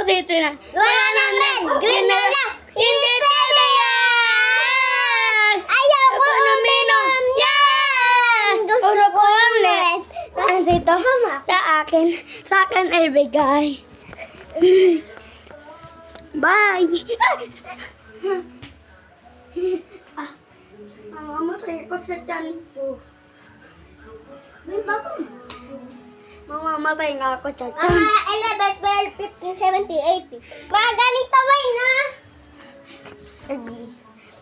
dito na. Wala nang red. Green na lang. Hindi pwede yan. Ayaw ko uminom yan. Gusto ko ng red. Dito, sa akin ay bigay. Bye! Mamamatay ko sa tiyan ko. Mamamatay nga ako sa tiyan. 11, 12, 15, 17, 18. Mga ganito ba na?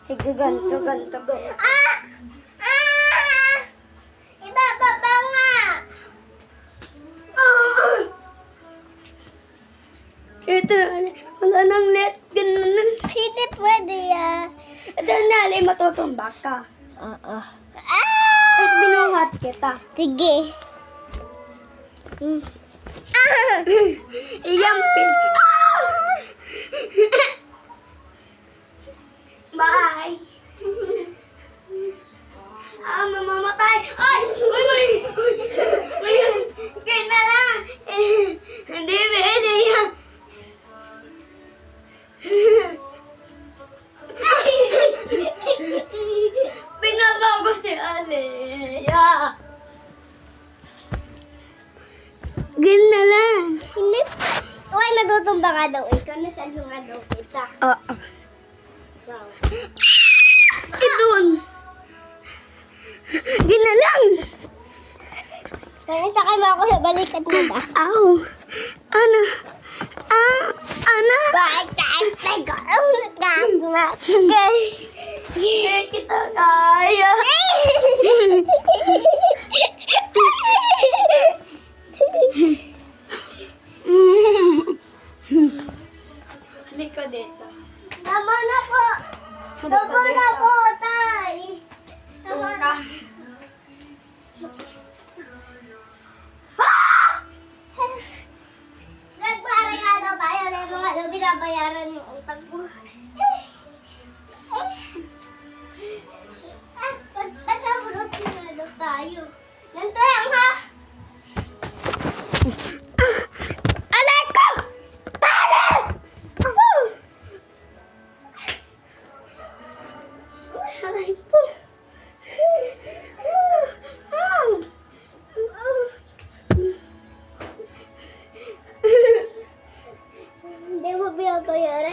Sige, ganto. Ibababa nga. Ito, wala nang net. Ganun. Hindi pwede yan. Ito na, matutumbak ka. Oo. Tapos binuhat kita. Sige. Iyang pin. Bye! Mamamatay! Ay! Kaya na lang! Hindi pwede yan! Pinabago si Alea! Gin na lang! Hindi. Uy, natutumba nga daw. Ikaw na saan nga daw kita. Oo. Wow. Idun! Gin na lang! Nakita mo ako sa balikat mo ba? Aw! Ano? Ano? Bakit kahit nag-aaral? Hindi kita kaya! Halika dito. Tama na po. Tama na po, tay. Tama na. Nagpare nga daw tayo na yung mga daw binabayaran yung utang mo. Pagkabulot na daw tayo. Ganito lang ha. Alay ko! Tara! Aray po. Hindi mo binabayaran.